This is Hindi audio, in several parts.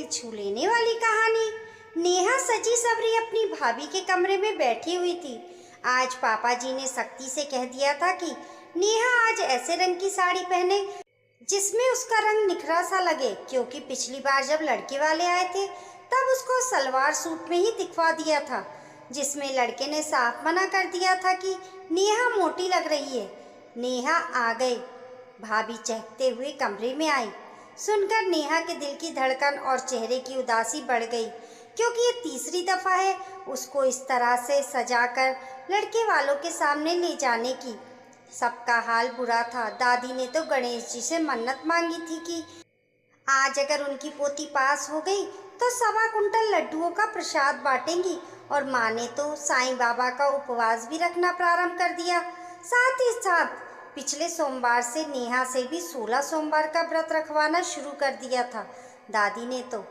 दिल छू लेने वाली कहानी। नेहा सजी सवरी अपनी भाभी के कमरे में बैठी हुई थी। आज पापा जी ने सख्ती से कह दिया था कि नेहा आज ऐसे रंग की साड़ी पहने जिसमें उसका रंग निखरा सा लगे, क्योंकि पिछली बार जब लड़के वाले आए थे तब उसको सलवार सूट में ही दिखवा दिया था, जिसमें लड़के ने साफ मना कर दिया था कि नेहा मोटी लग रही है। नेहा आ गई। भाभी चहकते हुए कमरे में आई। सुनकर नेहा के दिल की धड़कन और चेहरे की उदासी बढ़ गई, क्योंकि ये तीसरी दफ़ा है उसको इस तरह से सजाकर लड़के वालों के सामने ले जाने की। सबका हाल बुरा था। दादी ने तो गणेश जी से मन्नत मांगी थी कि आज अगर उनकी पोती पास हो गई तो 1.25 कुंटल लड्डुओं का प्रसाद बांटेंगी, और माँ ने तो साईं बाबा का उपवास भी रखना प्रारंभ कर दिया। साथ ही साथ पिछले सोमवार से नेहा से भी 16 सोमवार का व्रत रखवाना शुरू कर दिया था। दादी ने तो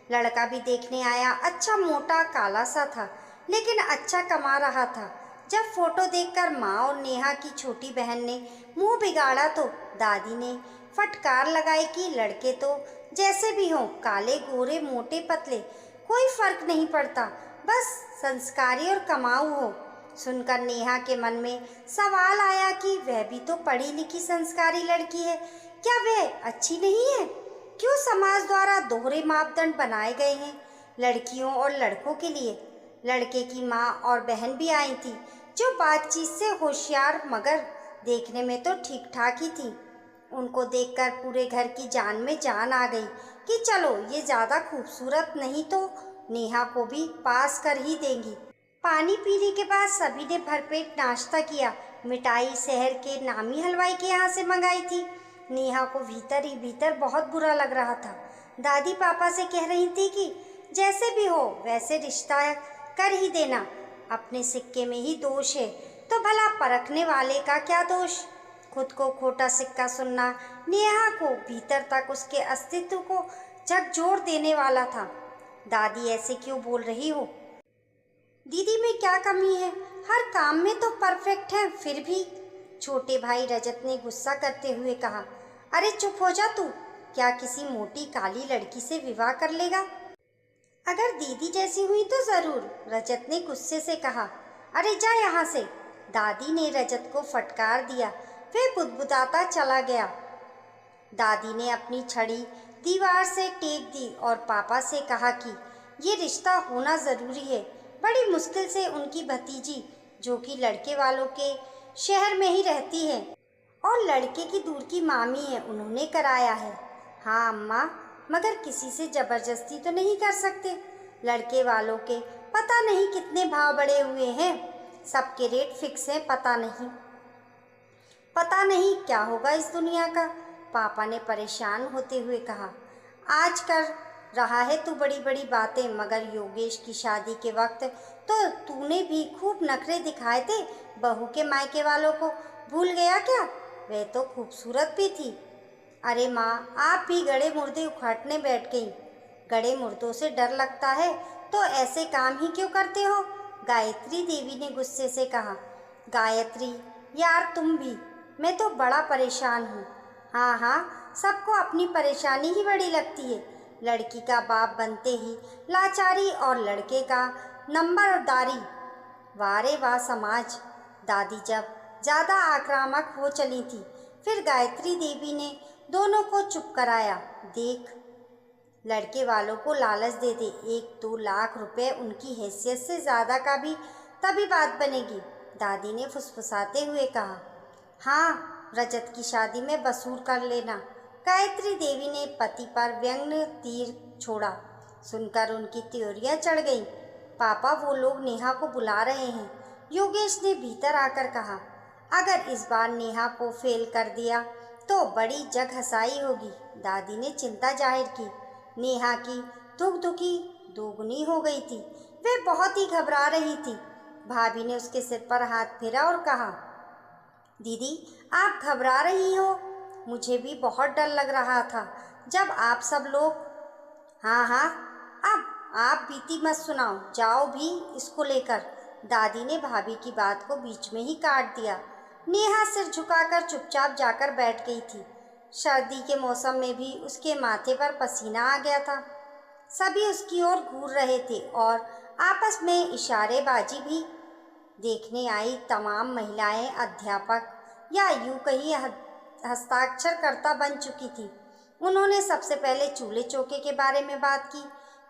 लड़का भी देखने आया। अच्छा मोटा काला सा था, लेकिन अच्छा कमा रहा था। जब फोटो देखकर माँ और नेहा की छोटी बहन ने मुंह बिगाड़ा तो दादी ने फटकार लगाई कि लड़के तो जैसे भी हों, काले गोरे मोटे पतले, कोई फर्क नहीं पड़ता, बस संस्कारी और कमाऊ हो। सुनकर नेहा के मन में सवाल आया कि वह भी तो पढ़ी लिखी संस्कारी लड़की है, क्या वह अच्छी नहीं है? क्यों समाज द्वारा दोहरे मापदंड बनाए गए हैं लड़कियों और लड़कों के लिए? लड़के की माँ और बहन भी आई थी, जो बातचीत से होशियार मगर देखने में तो ठीक ठाक ही थी। उनको देखकर पूरे घर की जान में जान आ गई कि चलो ये ज़्यादा खूबसूरत नहीं तो नेहा को भी पास कर ही देंगी। पानी पीने के बाद सभी ने भरपेट नाश्ता किया। मिठाई शहर के नामी हलवाई के यहाँ से मंगाई थी। नेहा को भीतर ही भीतर बहुत बुरा लग रहा था। दादी पापा से कह रही थी कि जैसे भी हो वैसे रिश्ता कर ही देना, अपने सिक्के में ही दोष है तो भला परखने वाले का क्या दोष। खुद को खोटा सिक्का सुनना नेहा को भीतर तक उसके अस्तित्व को झकझोर देने वाला था। दादी ऐसे क्यों बोल रही हो? दीदी में क्या कमी है? हर काम में तो परफेक्ट है। फिर भी छोटे भाई रजत ने गुस्सा करते हुए कहा, अरे चुप हो जा तू, क्या किसी मोटी काली लड़की से विवाह कर लेगा? अगर दीदी जैसी हुई तो ज़रूर, रजत ने गुस्से से कहा। अरे जा यहाँ से। दादी ने रजत को फटकार दिया। वह बुदबुदाता चला गया। दादी ने अपनी छड़ी दीवार से टेक दी और पापा से कहा कि ये रिश्ता होना ज़रूरी है। बड़ी मुश्किल से उनकी भतीजी, जो कि लड़के वालों के शहर में ही रहती है और लड़के की दूर की मामी है, उन्होंने कराया है। हाँ अम्मा, मगर किसी से ज़बरदस्ती तो नहीं कर सकते। लड़के वालों के पता नहीं कितने भाव बढ़े हुए हैं, सबके रेट फिक्स हैं। पता नहीं क्या होगा इस दुनिया का। पापा ने परेशान होते हुए कहा, आज कर रहा है तू बड़ी बड़ी बातें, मगर योगेश की शादी के वक्त तो तूने भी खूब नखरे दिखाए थे। बहू के मायके वालों को भूल गया क्या? वह तो खूबसूरत भी थी। अरे माँ, आप भी गड़े मुर्दे उखाड़ने बैठ गई। गड़े मुर्दों से डर लगता है तो ऐसे काम ही क्यों करते हो? गायत्री देवी ने गुस्से से कहा। गायत्री, यार तुम भी, मैं तो बड़ा परेशान हूँ। हाँ हाँ, सबको अपनी परेशानी ही बड़ी लगती है। लड़की का बाप बनते ही लाचारी और लड़के का नंबरदारी। वाह रे वाह समाज। दादी जब ज़्यादा आक्रामक हो चली थी, फिर गायत्री देवी ने दोनों को चुप कराया। देख, लड़के वालों को लालच दे दे, 1-2 लाख रुपए उनकी हैसियत से ज़्यादा का भी तभी बात बनेगी। दादी ने फुसफुसाते हुए कहा। हाँ, रजत की शादी में वसूल कर लेना। गायत्री देवी ने पति पर व्यंग्य तीर छोड़ा। सुनकर उनकी त्योरियां चढ़ गईं। पापा, वो लोग नेहा को बुला रहे हैं। योगेश ने भीतर आकर कहा। अगर इस बार नेहा को फेल कर दिया तो बड़ी जग हंसाई होगी। दादी ने चिंता जाहिर की। नेहा की धुकधुकी दोगुनी हो गई थी। वह बहुत ही घबरा रही थी। भाभी ने उसके सिर पर हाथ फेरा और कहा, दीदी आप घबरा रही हो? मुझे भी बहुत डर लग रहा था जब आप सब लोग। हाँ हाँ, अब आप बीती मत सुनाओ, जाओ भी इसको लेकर। दादी ने भाभी की बात को बीच में ही काट दिया। नेहा सिर झुकाकर चुपचाप जाकर बैठ गई थी। सर्दी के मौसम में भी उसके माथे पर पसीना आ गया था। सभी उसकी ओर घूर रहे थे और आपस में इशारेबाजी भी। देखने आई तमाम महिलाएं अध्यापक या यूं कहीं हस्ताक्षरकर्ता बन चुकी थी। उन्होंने सबसे पहले चूल्हे चौके के बारे में बात की।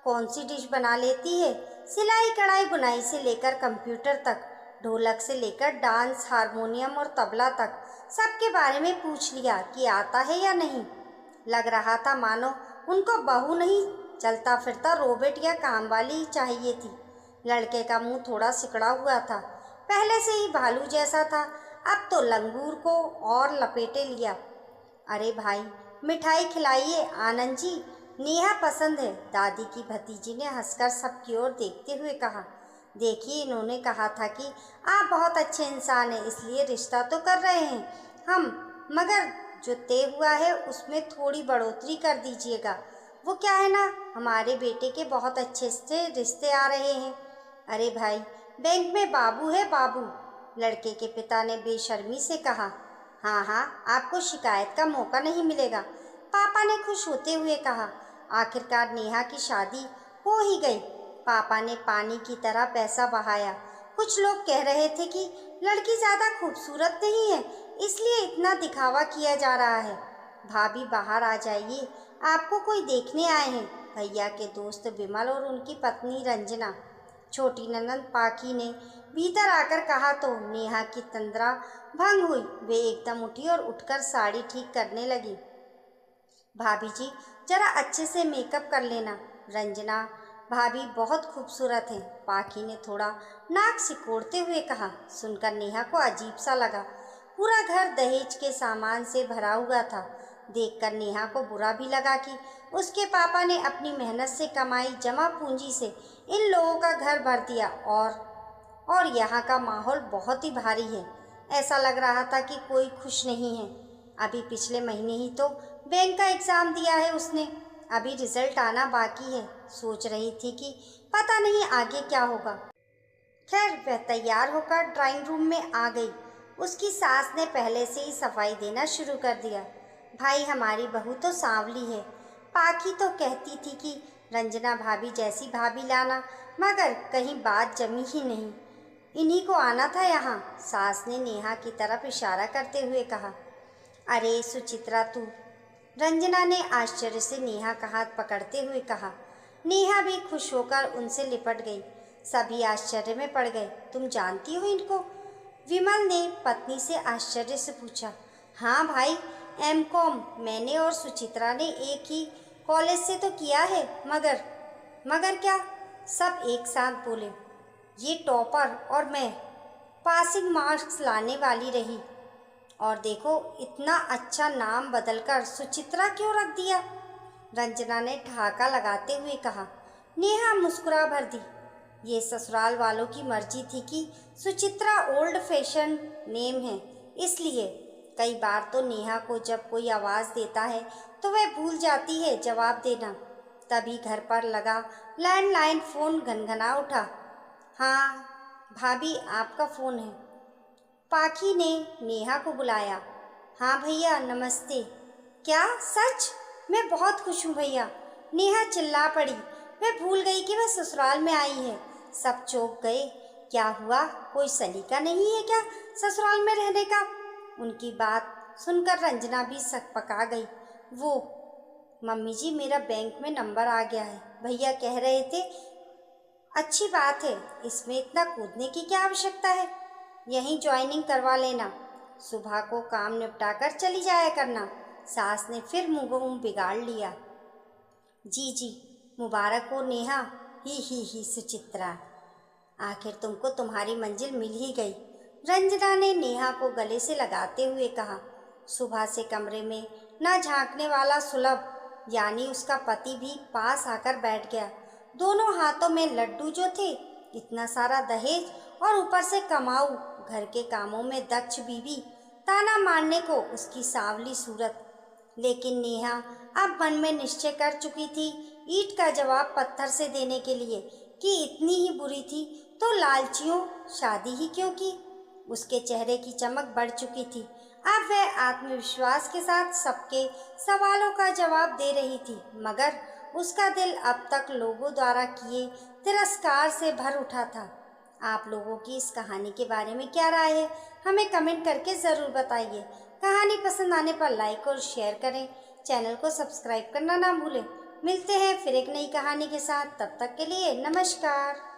कौन सी डिश बना लेती है, सिलाई कढ़ाई बुनाई से लेकर कंप्यूटर तक, ढोलक से लेकर डांस हारमोनियम और तबला तक, सबके बारे में पूछ लिया कि आता है या नहीं। लग रहा था मानो उनको बहू नहीं, चलता फिरता रोबोट या काम वाली ही चाहिए थी। लड़के का मुंह थोड़ा सिकड़ा हुआ था, पहले से ही भालू जैसा था, अब तो लंगूर को और लपेटे लिया। अरे भाई, मिठाई खिलाइए आनंद जी, नेहा पसंद है, दादी की भतीजी ने हंसकर सबकी ओर देखते हुए कहा। देखिए, इन्होंने कहा था कि आप बहुत अच्छे इंसान हैं, इसलिए रिश्ता तो कर रहे हैं हम, मगर जो तय हुआ है उसमें थोड़ी बढ़ोतरी कर दीजिएगा। वो क्या है ना, हमारे बेटे के बहुत अच्छे से रिश्ते आ रहे हैं। अरे भाई, बैंक में बाबू है बाबू, लड़के के पिता ने बेशर्मी से कहा। हाँ हाँ, आपको शिकायत का मौका नहीं मिलेगा, पापा ने खुश होते हुए कहा। आखिरकार नेहा की शादी हो ही गई। पापा ने पानी की तरह पैसा बहाया। कुछ लोग कह रहे थे कि लड़की ज़्यादा खूबसूरत नहीं है, इसलिए इतना दिखावा किया जा रहा है। भाभी बाहर आ जाइए, आपको कोई देखने आए हैं। भैया के दोस्त विमल और उनकी पत्नी रंजना, छोटी ननंद पाखी ने भीतर आकर कहा तो नेहा की तंद्रा भंग हुई। वे एकदम उठी और उठकर साड़ी ठीक करने लगी। भाभी जी, जरा अच्छे से मेकअप कर लेना। रंजना भाभी बहुत खूबसूरत हैं, पाखी ने थोड़ा नाक सिकोड़ते हुए कहा। सुनकर नेहा को अजीब सा लगा। पूरा घर दहेज के सामान से भरा हुआ था। देखकर नेहा को बुरा भी लगा कि उसके पापा ने अपनी मेहनत से कमाई जमा पूंजी से इन लोगों का घर भर दिया और यहाँ का माहौल बहुत ही भारी है। ऐसा लग रहा था कि कोई खुश नहीं है। अभी पिछले महीने ही तो बैंक का एग्ज़ाम दिया है उसने, अभी रिजल्ट आना बाकी है। सोच रही थी कि पता नहीं आगे क्या होगा। खैर, वह तैयार होकर ड्राइंग रूम में आ गई। उसकी सास ने पहले से ही सफाई देना शुरू कर दिया। भाई, हमारी बहू तो सांवली है। पाखी तो कहती थी कि रंजना भाभी जैसी भाभी लाना, मगर कहीं बात जमी ही नहीं। इन्हीं को आना था यहाँ, सास ने नेहा की तरफ इशारा करते हुए कहा। अरे सुचित्रा, तू, रंजना ने आश्चर्य से नेहा का हाथ पकड़ते हुए कहा। नेहा भी खुश होकर उनसे लिपट गई। सभी आश्चर्य में पड़ गए। तुम जानती हो इनको? विमल ने पत्नी से आश्चर्य से पूछा। हाँ भाई, एमकॉम मैंने और सुचित्रा ने एक ही कॉलेज से तो किया है, मगर क्या? सब एक साथ बोले। ये टॉपर और मैं पासिंग मार्क्स लाने वाली रही, और देखो इतना अच्छा नाम बदलकर सुचित्रा क्यों रख दिया? रंजना ने ठहाका लगाते हुए कहा। नेहा मुस्कुरा भर दी। ये ससुराल वालों की मर्जी थी कि सुचित्रा ओल्ड फैशन नेम है, इसलिए कई बार तो नेहा को जब कोई आवाज़ देता है तो वह भूल जाती है जवाब देना। तभी घर पर लगा लैंडलाइन फ़ोन घनघना उठा। हाँ भाभी, आपका फ़ोन है। पाखी ने नेहा को बुलाया। हाँ भैया, नमस्ते। क्या सच? मैं बहुत खुश हूँ भैया, नेहा चिल्ला पड़ी। वह भूल गई कि वह ससुराल में आई है। सब चौंक गए। क्या हुआ, कोई सलीका नहीं है क्या ससुराल में रहने का? उनकी बात सुनकर रंजना भी सकपका गई। वो, मम्मी जी, मेरा बैंक में नंबर आ गया है, भैया कह रहे थे। अच्छी बात है, इसमें इतना कूदने की क्या आवश्यकता है, यहीं ज्वाइनिंग करवा लेना, सुबह को काम निपटाकर चली जाया करना। सास ने फिर मुंह बिगाड़ लिया। जी जी, मुबारक हो नेहा। ही सुचित्रा, आखिर तुमको तुम्हारी मंजिल मिल ही गई, रंजना ने नेहा को गले से लगाते हुए कहा। सुबह से कमरे में न झांकने वाला सुलभ, यानी उसका पति भी पास आकर बैठ गया। दोनों हाथों में लड्डू जो थे, इतना सारा दहेज और ऊपर से कमाऊ, घर के कामों में दक्ष बीवी, ताना मारने को उसकी सांवली सूरत। लेकिन नेहा अब मन में निश्चय कर चुकी थी, ईंट का जवाब पत्थर से देने के लिए, कि इतनी ही बुरी थी तो लालचियों शादी ही क्यों की। उसके चेहरे की चमक बढ़ चुकी थी। अब वह आत्मविश्वास के साथ सबके सवालों का जवाब दे रही थी, मगर उसका दिल अब तक लोगों द्वारा किए तिरस्कार से भर उठा था। आप लोगों की इस कहानी के बारे में क्या राय है, हमें कमेंट करके ज़रूर बताइए। कहानी पसंद आने पर लाइक और शेयर करें, चैनल को सब्सक्राइब करना ना भूलें। मिलते हैं फिर एक नई कहानी के साथ, तब तक के लिए नमस्कार।